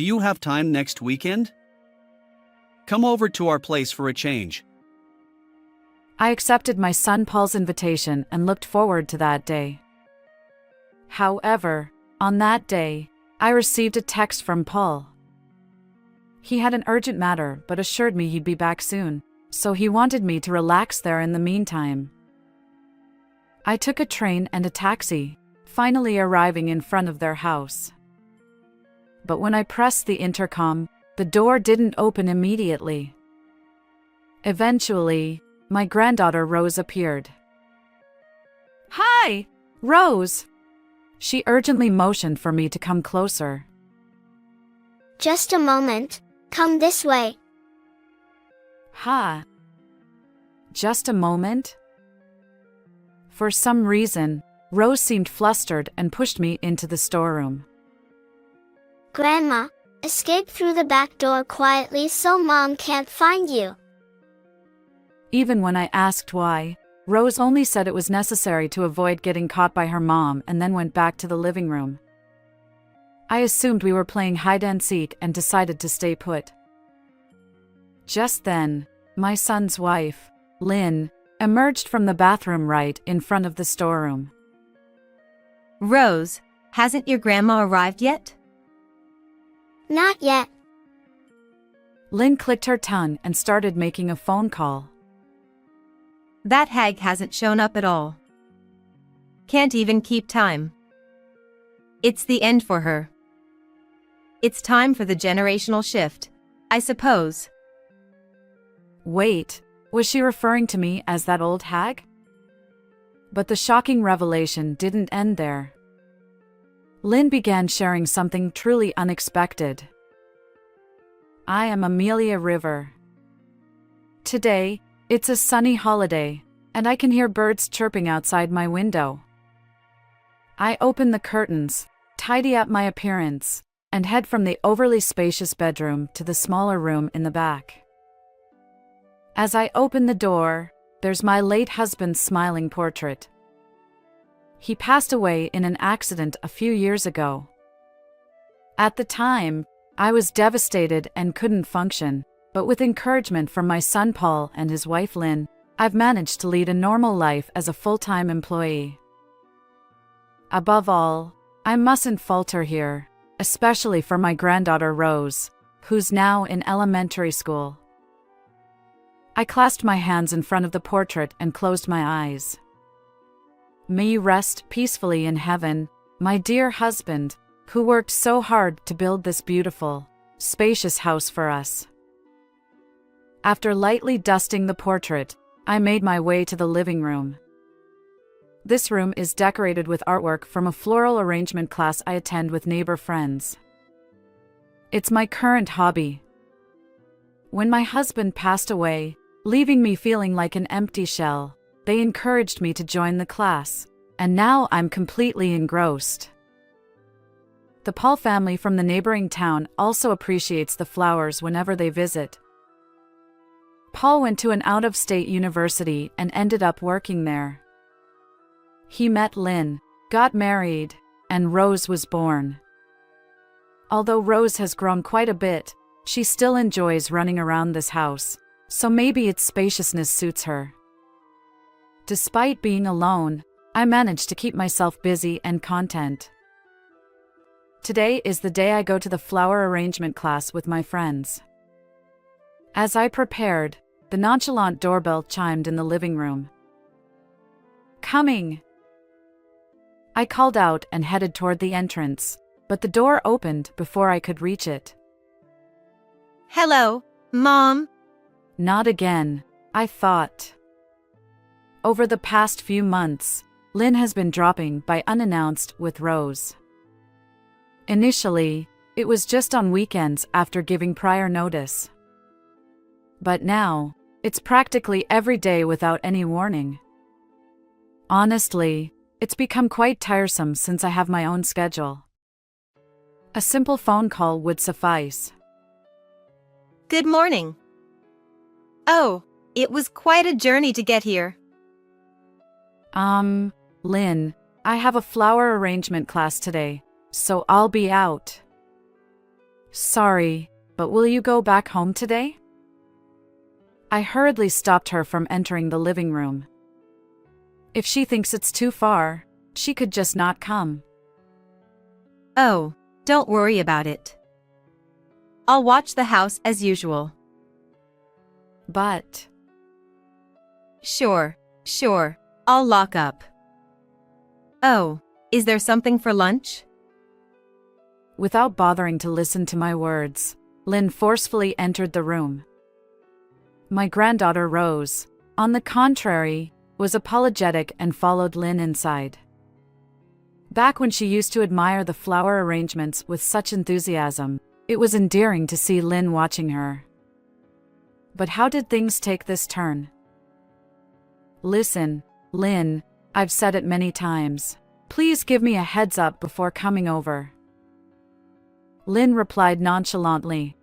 Do you have time next weekend? Come over to our place for a change. I accepted my son Paul's invitation and looked forward to that day. However, on that day, I received a text from Paul. He had an urgent matter but assured me he'd be back soon, so he wanted me to relax there in the meantime. I took a train and a taxi, finally arriving in front of their house. But when I pressed the intercom, the door didn't open immediately. Eventually, my granddaughter Rose appeared. "Hi, Rose!" She urgently motioned for me to come closer. Just a moment, come this way. "Ha. Just a moment?" For some reason, Rose seemed flustered and pushed me into the storeroom. Grandma, escape through the back door quietly so Mom can't find you. Even when I asked why, Rose only said it was necessary to avoid getting caught by her mom and then went back to the living room. I assumed we were playing hide and seek and decided to stay put. Just then, my son's wife, Lynn, emerged from the bathroom right in front of the storeroom. Rose, hasn't your grandma arrived yet? Not yet. Lynn clicked her tongue and started making a phone call. That hag hasn't shown up at all. Can't even keep time. It's the end for her. It's time for the generational shift, I suppose. Wait, was she referring to me as that old hag? But the shocking revelation didn't end there. Lynn began sharing something truly unexpected. I am Amelia River. Today, it's a sunny holiday, and I can hear birds chirping outside my window. I open the curtains, tidy up my appearance, and head from the overly spacious bedroom to the smaller room in the back. As I open the door, there's my late husband's smiling portrait. He passed away in an accident a few years ago. At the time, I was devastated and couldn't function, but with encouragement from my son Paul and his wife Lynn, I've managed to lead a normal life as a full-time employee. Above all, I mustn't falter here, especially for my granddaughter Rose, who's now in elementary school. I clasped my hands in front of the portrait and closed my eyes. May you rest peacefully in heaven, my dear husband, who worked so hard to build this beautiful, spacious house for us. After lightly dusting the portrait, I made my way to the living room. This room is decorated with artwork from a floral arrangement class I attend with neighbor friends. It's my current hobby. When my husband passed away, leaving me feeling like an empty shell, they encouraged me to join the class, and now I'm completely engrossed. The Paul family from the neighboring town also appreciates the flowers whenever they visit. Paul went to an out-of-state university and ended up working there. He met Lynn, got married, and Rose was born. Although Rose has grown quite a bit, she still enjoys running around this house, so maybe its spaciousness suits her. Despite being alone, I managed to keep myself busy and content. Today is the day I go to the flower arrangement class with my friends. As I prepared, the nonchalant doorbell chimed in the living room. "Coming!" I called out and headed toward the entrance, but the door opened before I could reach it. Hello, Mom. Not again, I thought. Over the past few months, Lynn has been dropping by unannounced with Rose. Initially, it was just on weekends after giving prior notice. But now, it's practically every day without any warning. Honestly, it's become quite tiresome since I have my own schedule. A simple phone call would suffice. Good morning. Oh, it was quite a journey to get here. Lynn, I have a flower arrangement class today, so I'll be out. Sorry, but will you go back home today? I hurriedly stopped her from entering the living room. If she thinks it's too far, she could just not come. Oh, don't worry about it. I'll watch the house as usual. But Sure, I'll lock up. Oh, is there something for lunch? without bothering to listen to my words, Lynn forcefully entered the room. My granddaughter Rose, on the contrary, was apologetic and followed Lynn inside. Back when she used to admire the flower arrangements with such enthusiasm, it was endearing to see Lynn watching her. But how did things take this turn? Listen, Lynn, I've said it many times. Please give me a heads up before coming over. Lynn replied nonchalantly.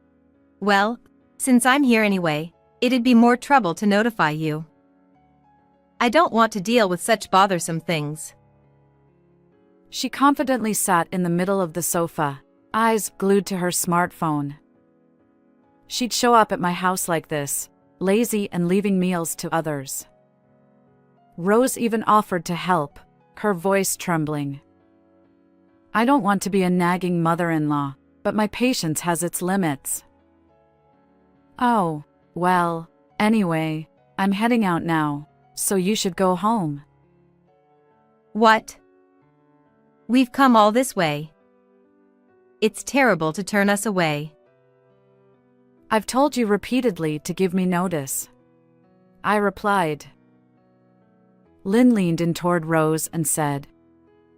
Well, since I'm here anyway, it'd be more trouble to notify you. I don't want to deal with such bothersome things. She confidently sat in the middle of the sofa, eyes glued to her smartphone. She'd show up at my house like this, lazy and leaving meals to others. Rose even offered to help, her voice trembling. I don't want to be a nagging mother-in-law, but my patience has its limits. Oh, well, anyway, I'm heading out now, so you should go home. What? We've come all this way. It's terrible to turn us away. I've told you repeatedly to give me notice. I replied. Lynn leaned in toward Rose and said,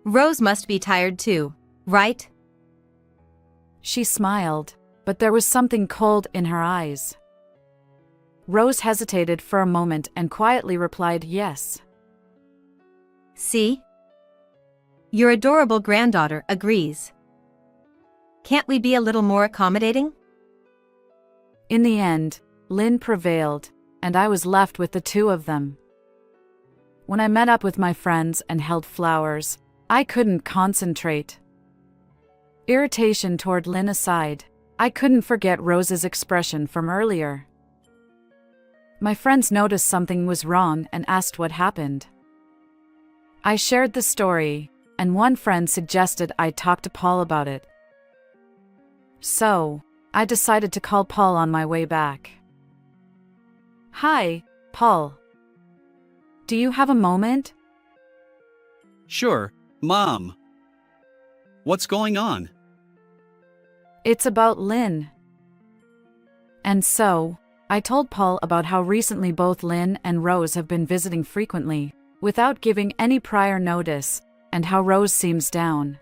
Rose must be tired too, right? She smiled, but there was something cold in her eyes. Rose hesitated for a moment and quietly replied yes. See? Your adorable granddaughter agrees. Can't we be a little more accommodating? In the end, Lynn prevailed, and I was left with the two of them. When I met up with my friends and held flowers, I couldn't concentrate. Irritation toward Lynn aside, I couldn't forget Rose's expression from earlier. My friends noticed something was wrong and asked what happened. I shared the story, and one friend suggested I talk to Paul about it. So, I decided to call Paul on my way back. Hi, Paul. Do you have a moment? Sure, Mom. What's going on? It's about Lynn. And so, I told Paul about how recently both Lynn and Rose have been visiting frequently, without giving any prior notice, and how Rose seems down.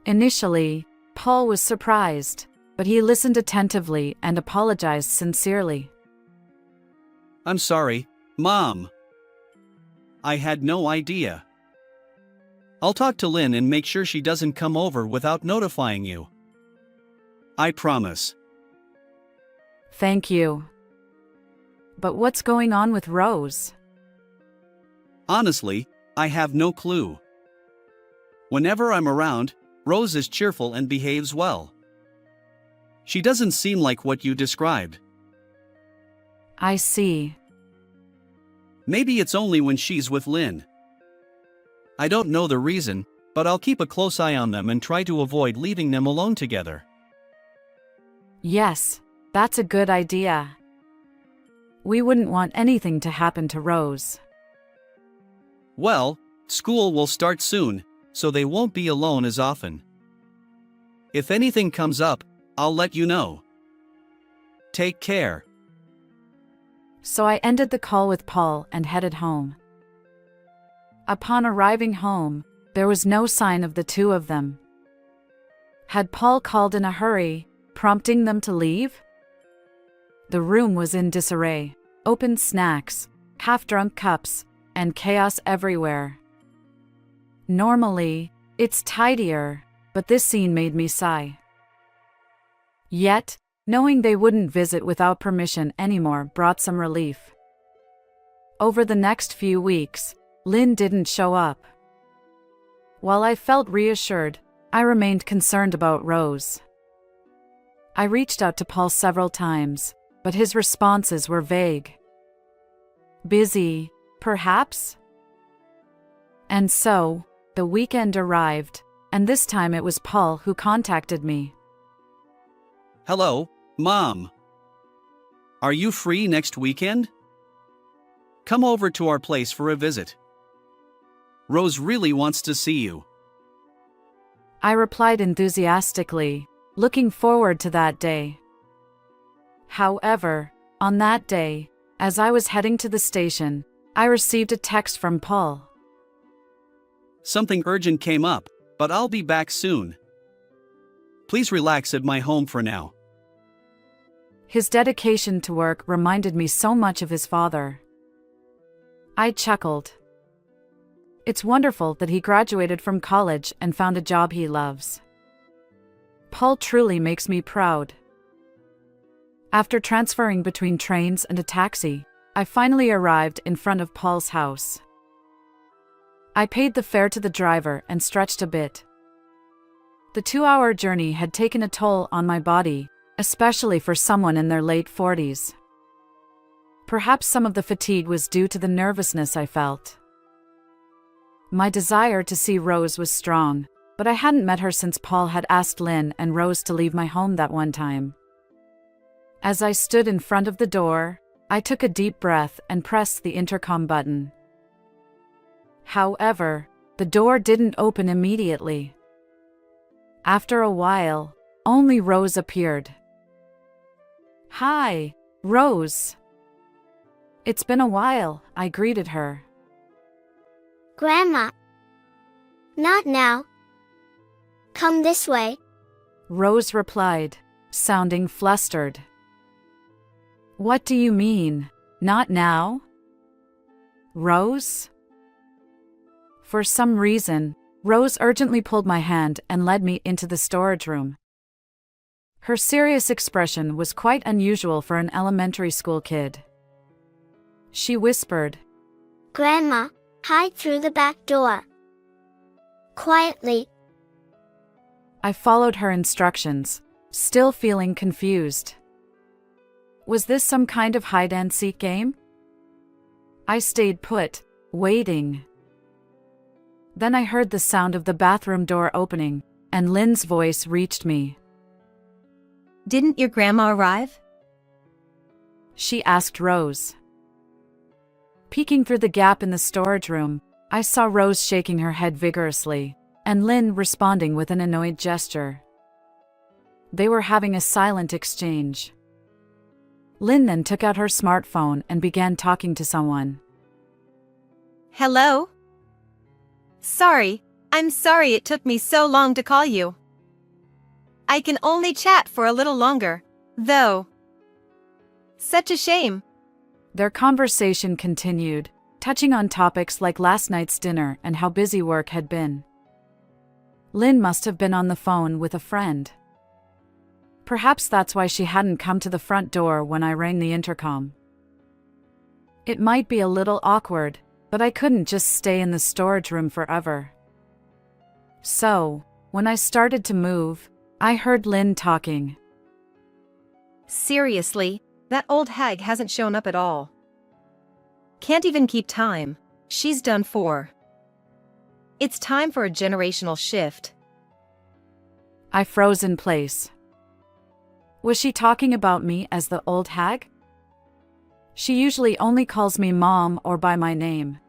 Initially, Paul was surprised, but he listened attentively and apologized sincerely. I'm sorry, Mom. I had no idea. I'll talk to Lynn and make sure she doesn't come over without notifying you. I promise. Thank you. But what's going on with Rose? Honestly, I have no clue. Whenever I'm around, Rose is cheerful and behaves well. She doesn't seem like what you described. I see. Maybe it's only when she's with Lynn. I don't know the reason, but I'll keep a close eye on them and try to avoid leaving them alone together. Yes, that's a good idea. We wouldn't want anything to happen to Rose. Well, school will start soon, so they won't be alone as often. If anything comes up, I'll let you know. Take care. So I ended the call with Paul and headed home. Upon arriving home, there was no sign of the two of them. Had Paul called in a hurry, prompting them to leave? The room was in disarray, open snacks, half-drunk cups, and chaos everywhere. Normally, it's tidier, but this scene made me sigh. Yet, knowing they wouldn't visit without permission anymore brought some relief. Over the next few weeks, Lynn didn't show up. While I felt reassured, I remained concerned about Rose. I reached out to Paul several times, but his responses were vague. Busy, perhaps? And so, the weekend arrived, and this time it was Paul who contacted me. Hello, Mom. Are you free next weekend? Come over to our place for a visit. Rose really wants to see you. I replied enthusiastically, looking forward to that day. However, on that day, as I was heading to the station, I received a text from Paul. Something urgent came up, but I'll be back soon. Please relax at my home for now. His dedication to work reminded me so much of his father. I chuckled. It's wonderful that he graduated from college and found a job he loves. Paul truly makes me proud. After transferring between trains and a taxi, I finally arrived in front of Paul's house. I paid the fare to the driver and stretched a bit. The 2-hour journey had taken a toll on my body, especially for someone in their late 40s. Perhaps some of the fatigue was due to the nervousness I felt. My desire to see Rose was strong, but I hadn't met her since Paul had asked Lynn and Rose to leave my home that one time. As I stood in front of the door, I took a deep breath and pressed the intercom button. However, the door didn't open immediately. After a while, only Rose appeared. "Hi, Rose." "It's been a while," I greeted her. Grandma. Not now. Come this way. Rose replied, sounding flustered. "What do you mean, not now?" "Rose?" For some reason, Rose urgently pulled my hand and led me into the storage room. Her serious expression was quite unusual for an elementary school kid. She whispered, Grandma, hide through the back door. Quietly. I followed her instructions, still feeling confused. Was this some kind of hide-and-seek game? I stayed put, waiting. Then I heard the sound of the bathroom door opening, and Lynn's voice reached me. Didn't your grandma arrive? She asked Rose. Peeking through the gap in the storage room, I saw Rose shaking her head vigorously, and Lynn responding with an annoyed gesture. They were having a silent exchange. Lynn then took out her smartphone and began talking to someone. Hello? I'm sorry it took me so long to call you. I can only chat for a little longer, though. Such a shame. Their conversation continued, touching on topics like last night's dinner and how busy work had been. Lynn must have been on the phone with a friend. Perhaps that's why she hadn't come to the front door when I rang the intercom. It might be a little awkward, but I couldn't just stay in the storage room forever. So, when I started to move, I heard Lynn talking. Seriously, that old hag hasn't shown up at all. Can't even keep time. She's done for. It's time for a generational shift. I froze in place. Was she talking about me as the old hag? She usually only calls me Mom or by my name.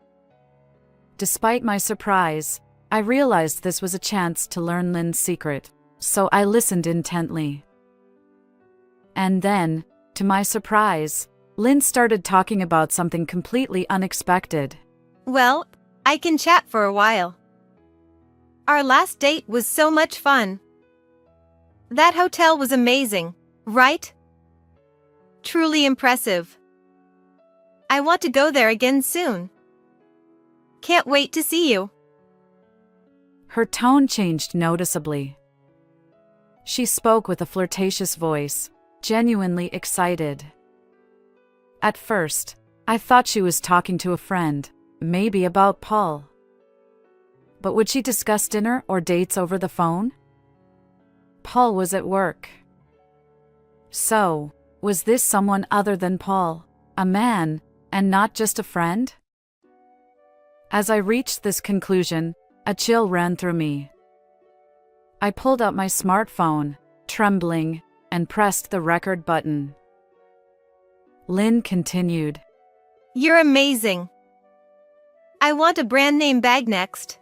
Despite my surprise, I realized this was a chance to learn Lynn's secret, so I listened intently. And then, to my surprise, Lynn started talking about something completely unexpected. Well, I can chat for a while. Our last date was so much fun. That hotel was amazing, right? Truly impressive. I want to go there again soon. Can't wait to see you. Her tone changed noticeably. She spoke with a flirtatious voice, genuinely excited. At first, I thought she was talking to a friend, maybe about Paul. But would she discuss dinner or dates over the phone? Paul was at work. So, was this someone other than Paul, a man, and not just a friend? As I reached this conclusion, a chill ran through me. I pulled out my smartphone, trembling, and pressed the record button. Lynn continued. You're amazing. I want a brand name bag next.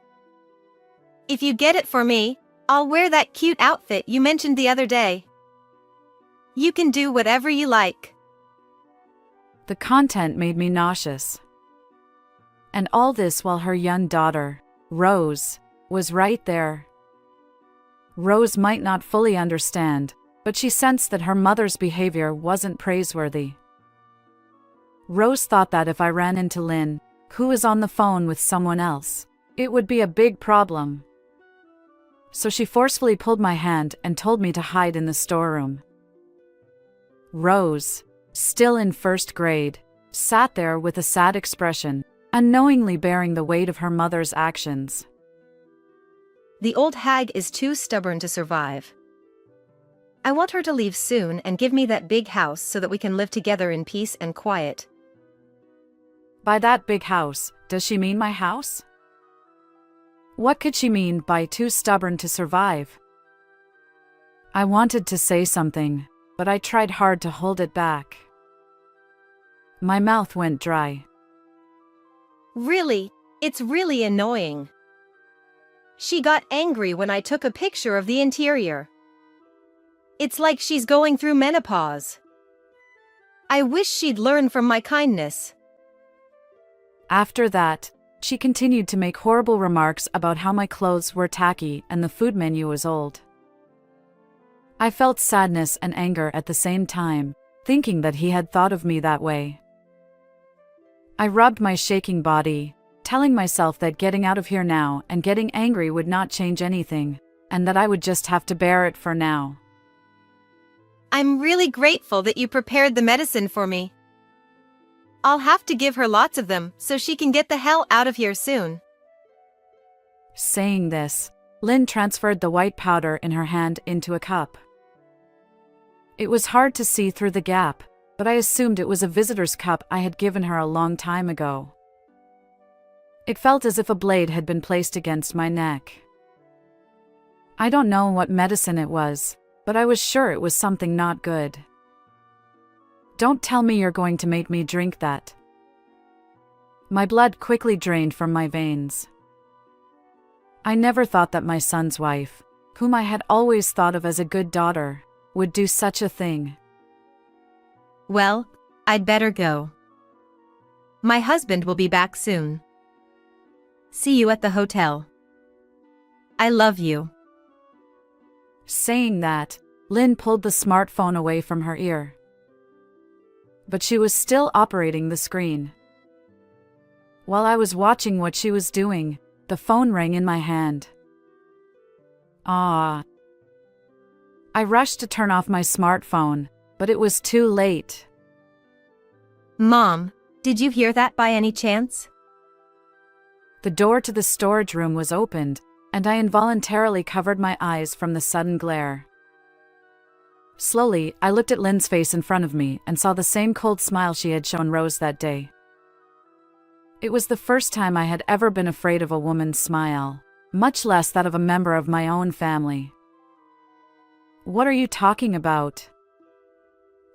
If you get it for me, I'll wear that cute outfit you mentioned the other day. You can do whatever you like. The content made me nauseous. And all this while her young daughter, Rose, was right there. Rose might not fully understand, but she sensed that her mother's behavior wasn't praiseworthy. Rose thought that if I ran into Lynn, who was on the phone with someone else, it would be a big problem. So she forcefully pulled my hand and told me to hide in the storeroom. Rose, still in first grade, sat there with a sad expression, unknowingly bearing the weight of her mother's actions. The old hag is too stubborn to survive. I want her to leave soon and give me that big house so that we can live together in peace and quiet. By that big house, does she mean my house? What could she mean by too stubborn to survive? I wanted to say something, but I tried hard to hold it back. My mouth went dry. Really, it's really annoying. She got angry when I took a picture of the interior. It's like she's going through menopause. I wish she'd learn from my kindness. After that, she continued to make horrible remarks about how my clothes were tacky and the food menu was old. I felt sadness and anger at the same time, thinking that he had thought of me that way. I rubbed my shaking body, telling myself that getting out of here now and getting angry would not change anything, and that I would just have to bear it for now. I'm really grateful that you prepared the medicine for me. I'll have to give her lots of them so she can get the hell out of here soon. Saying this, Lynn transferred the white powder in her hand into a cup. It was hard to see through the gap, but I assumed it was a visitor's cup I had given her a long time ago. It felt as if a blade had been placed against my neck. I don't know what medicine it was, but I was sure it was something not good. Don't tell me you're going to make me drink that. My blood quickly drained from my veins. I never thought that my son's wife, whom I had always thought of as a good daughter, would do such a thing. Well, I'd better go. My husband will be back soon. See you at the hotel. I love you. Saying that, Lynn pulled the smartphone away from her ear. But she was still operating the screen. While I was watching what she was doing, the phone rang in my hand. Ah. I rushed to turn off my smartphone, but it was too late. Mom, did you hear that by any chance? The door to the storage room was opened, and I involuntarily covered my eyes from the sudden glare. Slowly, I looked at Lynn's face in front of me and saw the same cold smile she had shown Rose that day. It was the first time I had ever been afraid of a woman's smile, much less that of a member of my own family. What are you talking about?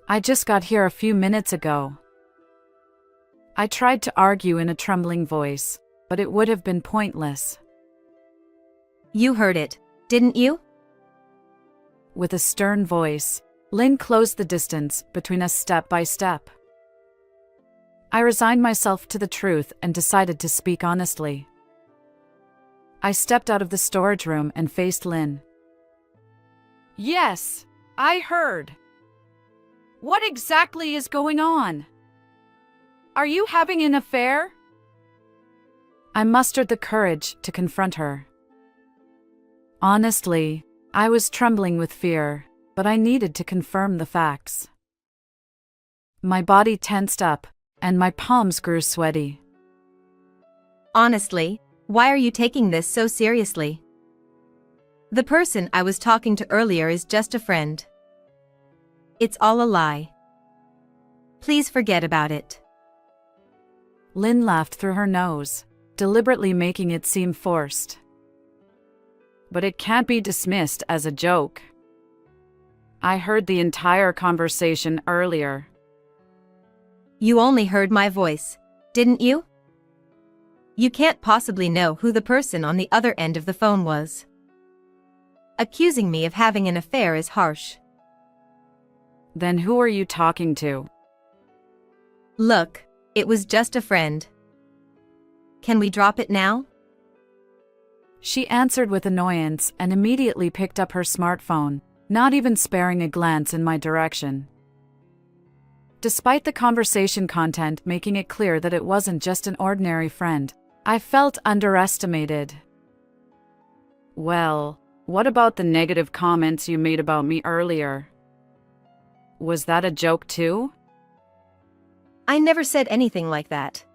I just got here a few minutes ago. I tried to argue in a trembling voice, but it would have been pointless. You heard it, didn't you? With a stern voice, Lynn closed the distance between us step by step. I resigned myself to the truth and decided to speak honestly. I stepped out of the storage room and faced Lynn. Yes, I heard. What exactly is going on? Are you having an affair? I mustered the courage to confront her. Honestly, I was trembling with fear, but I needed to confirm the facts. My body tensed up, and my palms grew sweaty. Honestly, why are you taking this so seriously? The person I was talking to earlier is just a friend. It's all a lie. Please forget about it. Lynn laughed through her nose, deliberately making it seem forced. But it can't be dismissed as a joke. I heard the entire conversation earlier. You only heard my voice, didn't you? You can't possibly know who the person on the other end of the phone was. Accusing me of having an affair is harsh. Then who are you talking to? Look, it was just a friend. Can we drop it now? She answered with annoyance and immediately picked up her smartphone, not even sparing a glance in my direction. Despite the conversation content making it clear that it wasn't just an ordinary friend, I felt underestimated. Well, what about the negative comments you made about me earlier? Was that a joke too? I never said anything like that.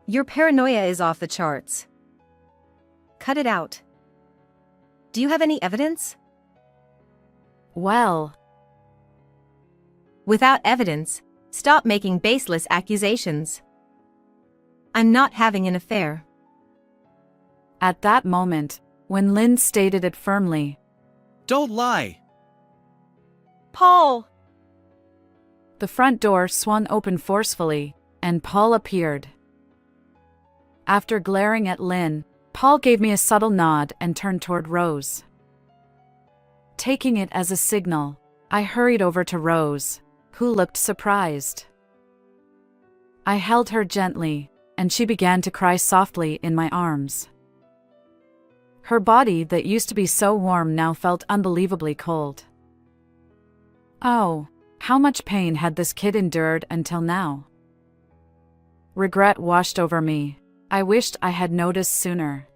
Your paranoia is off the charts. Cut it out. Do you have any evidence? Well, without evidence, stop making baseless accusations. I'm not having an affair. at that moment, when Lynn stated it firmly, Don't lie. Paul! the front door swung open forcefully, and Paul appeared. After glaring at Lynn, Paul gave me a subtle nod and turned toward Rose. Taking it as a signal, I hurried over to Rose, who looked surprised. I held her gently, and she began to cry softly in my arms. Her body that used to be so warm now felt unbelievably cold. Oh, how much pain had this kid endured until now? Regret washed over me. I wished I had noticed sooner.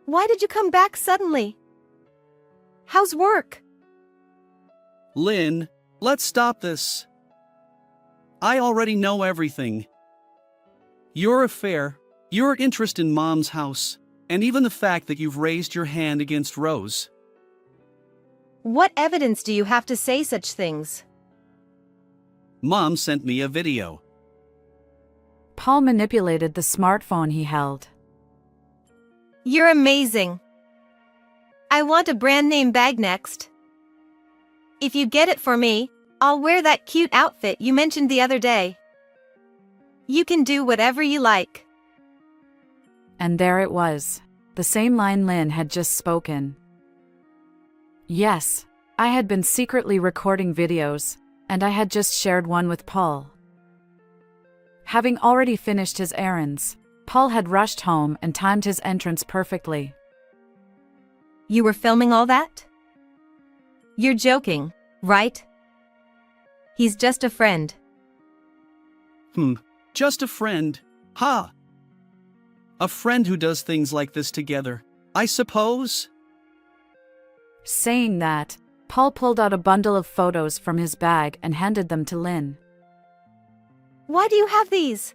Why did you come back suddenly? How's work? Lynn, let's stop this. I already know everything. Your affair, your interest in Mom's house, and even the fact that you've raised your hand against Rose. What evidence do you have to say such things? Mom sent me a video. Paul manipulated the smartphone he held. You're amazing. I want a brand name bag next. If you get it for me, I'll wear that cute outfit you mentioned the other day. You can do whatever you like. And there it was, the same line Lynn had just spoken. Yes, I had been secretly recording videos, and I had just shared one with Paul. Having already finished his errands, Paul had rushed home and timed his entrance perfectly. You were filming all that? You're joking, right? He's just a friend. Just a friend. Ha! A friend who does things like this together, I suppose? Saying that, Paul pulled out a bundle of photos from his bag and handed them to Lynn. Why do you have these?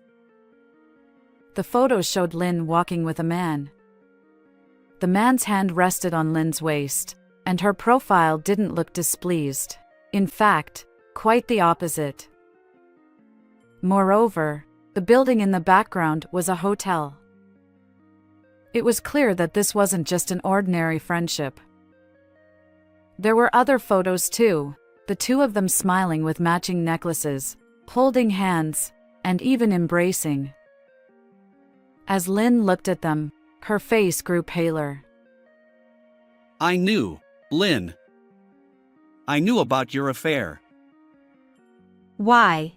The photos showed Lynn walking with a man. The man's hand rested on Lynn's waist, and her profile didn't look displeased. In fact, quite the opposite. Moreover, the building in the background was a hotel. It was clear that this wasn't just an ordinary friendship. There were other photos too, the two of them smiling with matching necklaces, holding hands, and even embracing. As Lynn looked at them, her face grew paler. I knew, Lynn. I knew about your affair. Why?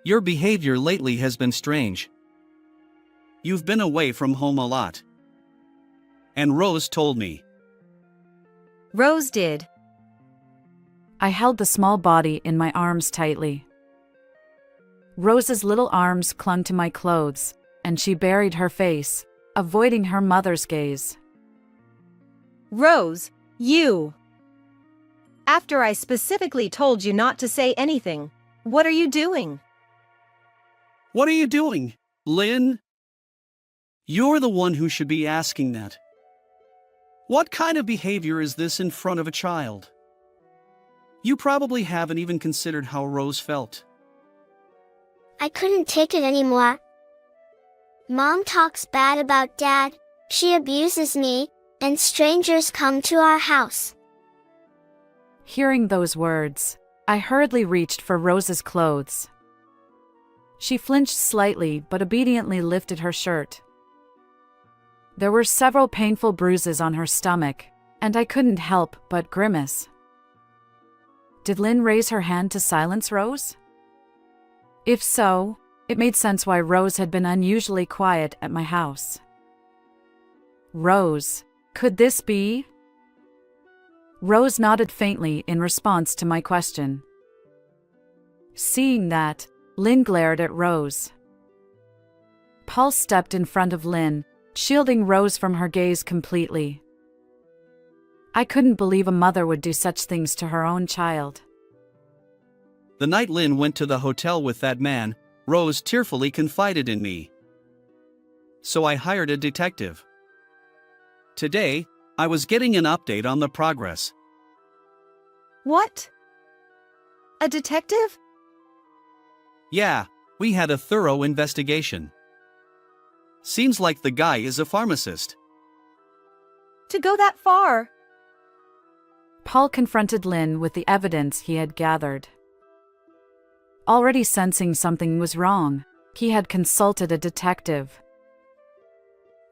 Your behavior lately has been strange. You've been away from home a lot. And Rose told me. Rose did. I held the small body in my arms tightly. Rose's little arms clung to my clothes, and she buried her face, avoiding her mother's gaze. Rose, you! After I specifically told you not to say anything, what are you doing? What are you doing, Lynn? You're the one who should be asking that. What kind of behavior is this in front of a child? You probably haven't even considered how Rose felt. I couldn't take it anymore. Mom talks bad about Dad, she abuses me, and strangers come to our house. Hearing those words, I hurriedly reached for Rose's clothes. She flinched slightly but obediently lifted her shirt. There were several painful bruises on her stomach, and I couldn't help but grimace. Did Lynn raise her hand to silence Rose? If so, it made sense why Rose had been unusually quiet at my house. Rose, could this be? Rose nodded faintly in response to my question. Seeing that, Lynn glared at Rose. Paul stepped in front of Lynn, shielding Rose from her gaze completely. I couldn't believe a mother would do such things to her own child. The night Lynn went to the hotel with that man, Rose tearfully confided in me. So I hired a detective. Today, I was getting an update on the progress. What? A detective? Yeah, we had a thorough investigation. Seems like the guy is a pharmacist. To go that far? Paul confronted Lynn with the evidence he had gathered. Already sensing something was wrong, he had consulted a detective.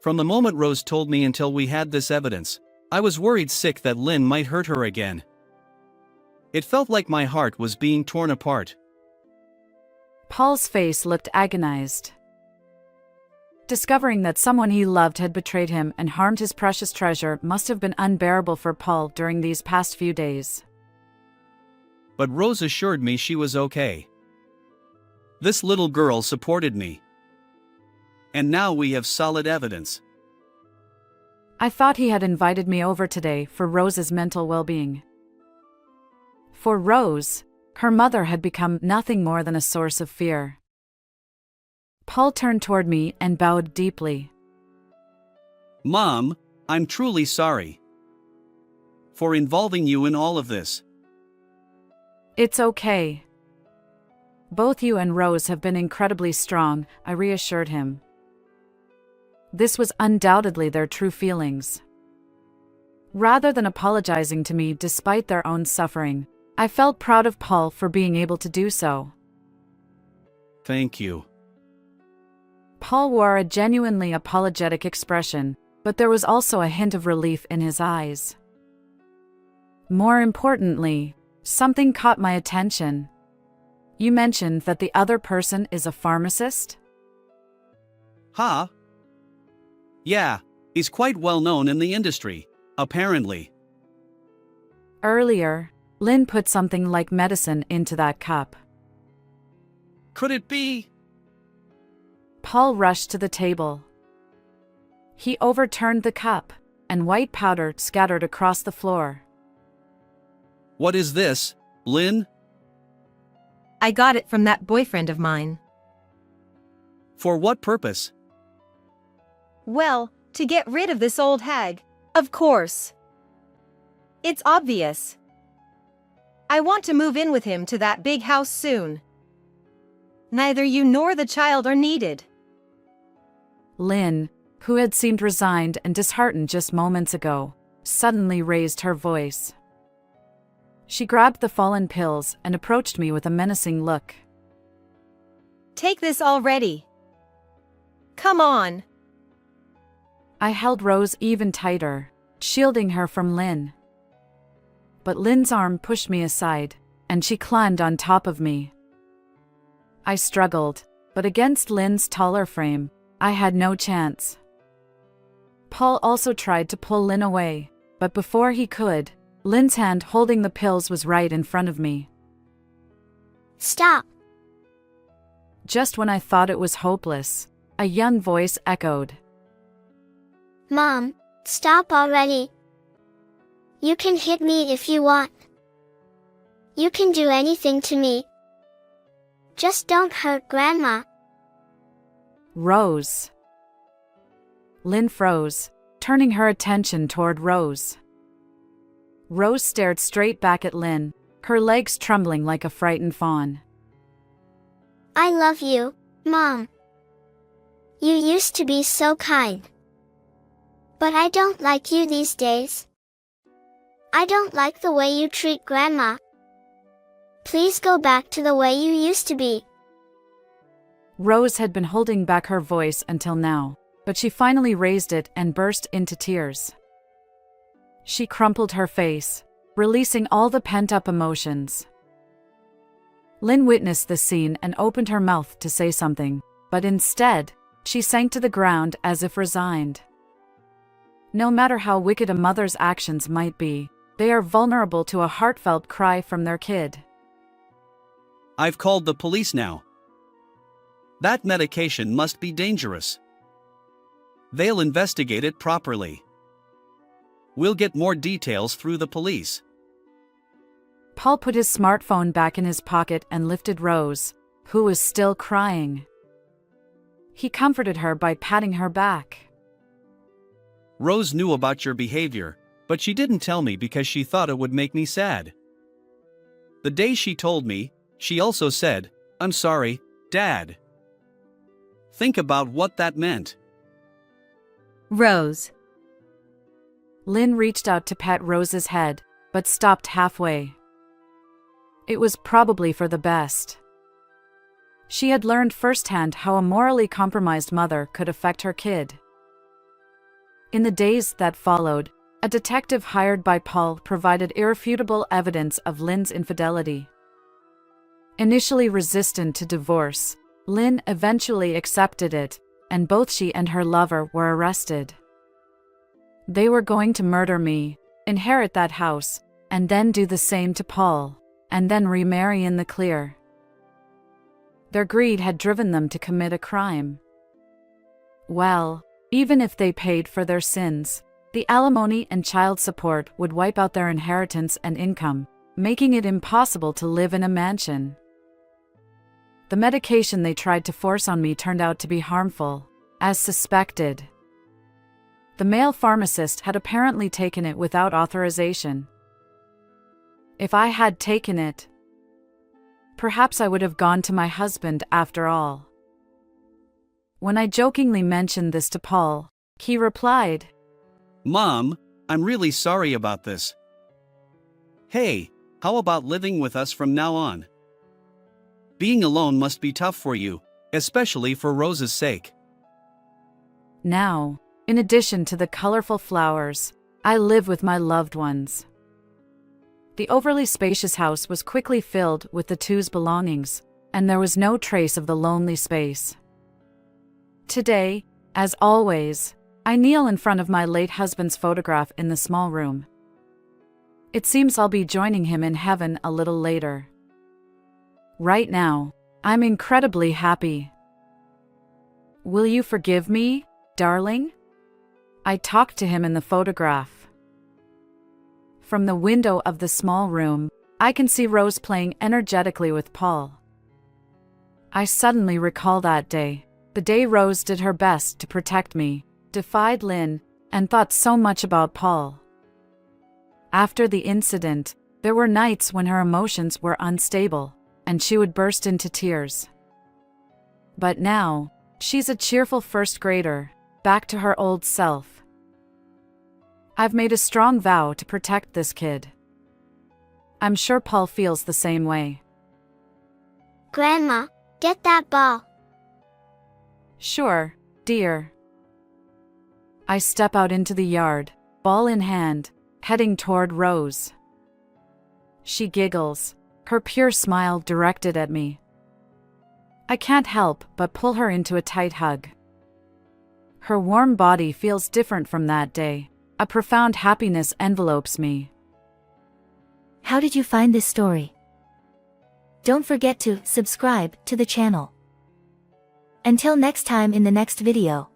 From the moment Rose told me until we had this evidence, I was worried sick that Lynn might hurt her again. It felt like my heart was being torn apart. Paul's face looked agonized. Discovering that someone he loved had betrayed him and harmed his precious treasure must have been unbearable for Paul during these past few days. But Rose assured me she was okay. This little girl supported me. And now we have solid evidence. I thought he had invited me over today for Rose's mental well-being. For Rose, her mother had become nothing more than a source of fear. Paul turned toward me and bowed deeply. Mom, I'm truly sorry for involving you in all of this. It's okay. Both you and Rose have been incredibly strong, I reassured him. This was undoubtedly their true feelings. Rather than apologizing to me despite their own suffering, I felt proud of Paul for being able to do so. Thank you. Paul wore a genuinely apologetic expression, but there was also a hint of relief in his eyes. More importantly, something caught my attention. You mentioned that the other person is a pharmacist? Huh? Yeah, he's quite well known in the industry, apparently. Earlier, Lynn put something like medicine into that cup. Could it be? Paul rushed to the table. He overturned the cup, and white powder scattered across the floor. What is this, Lynn? I got it from that boyfriend of mine. For what purpose? Well, to get rid of this old hag, of course. It's obvious. I want to move in with him to that big house soon. Neither you nor the child are needed. Lynn, who had seemed resigned and disheartened just moments ago, suddenly raised her voice. She grabbed the fallen pills and approached me with a menacing look. Take this already. Come on. I held Rose even tighter, shielding her from Lynn. But Lynn's arm pushed me aside, and she climbed on top of me. I struggled, but against Lynn's taller frame, I had no chance. Paul also tried to pull Lynn away, but before he could, Lynn's hand holding the pills was right in front of me. Stop! Just when I thought it was hopeless, a young voice echoed. Mom, stop already. You can hit me if you want. You can do anything to me. Just don't hurt Grandma. Rose. Lynn froze, turning her attention toward Rose. Rose stared straight back at Lynn, her legs trembling like a frightened fawn. I love you, Mom. You used to be so kind. But I don't like you these days. I don't like the way you treat Grandma. Please go back to the way you used to be. Rose had been holding back her voice until now, but she finally raised it and burst into tears. She crumpled her face, releasing all the pent-up emotions. Lynn witnessed the scene and opened her mouth to say something, but instead, she sank to the ground as if resigned. No matter how wicked a mother's actions might be, they are vulnerable to a heartfelt cry from their kid. I've called the police now. That medication must be dangerous. They'll investigate it properly. We'll get more details through the police. Paul put his smartphone back in his pocket and lifted Rose, who was still crying. He comforted her by patting her back. Rose knew about your behavior, but she didn't tell me because she thought it would make me sad. The day she told me, she also said, "I'm sorry, Dad." Think about what that meant. Rose. Lynn reached out to pat Rose's head, but stopped halfway. It was probably for the best. She had learned firsthand how a morally compromised mother could affect her kid. In the days that followed, a detective hired by Paul provided irrefutable evidence of Lynn's infidelity. Initially resistant to divorce, Lynn eventually accepted it, and both she and her lover were arrested. They were going to murder me, inherit that house, and then do the same to Paul, and then remarry in the clear. Their greed had driven them to commit a crime. Well, even if they paid for their sins, the alimony and child support would wipe out their inheritance and income, making it impossible to live in a mansion. The medication they tried to force on me turned out to be harmful, as suspected. The male pharmacist had apparently taken it without authorization. If I had taken it, perhaps I would have gone to my husband after all. When I jokingly mentioned this to Paul, he replied, "Mom, I'm really sorry about this. Hey, how about living with us from now on? Being alone must be tough for you, especially for Rose's sake." Now, in addition to the colorful flowers, I live with my loved ones. The overly spacious house was quickly filled with the two's belongings, and there was no trace of the lonely space. Today, as always, I kneel in front of my late husband's photograph in the small room. It seems I'll be joining him in heaven a little later. Right now, I'm incredibly happy. Will you forgive me, darling? I talked to him in the photograph. From the window of the small room, I can see Rose playing energetically with Paul. I suddenly recall that day, the day Rose did her best to protect me, defied Lynn, and thought so much about Paul. After the incident, there were nights when her emotions were unstable, and she would burst into tears. But now, she's a cheerful first grader, back to her old self. I've made a strong vow to protect this kid. I'm sure Paul feels the same way. Grandma, get that ball. Sure, dear. I step out into the yard, ball in hand, heading toward Rose. She giggles, her pure smile directed at me. I can't help but pull her into a tight hug. Her warm body feels different from that day. A profound happiness envelopes me. How did you find this story? Don't forget to subscribe to the channel. Until next time in the next video.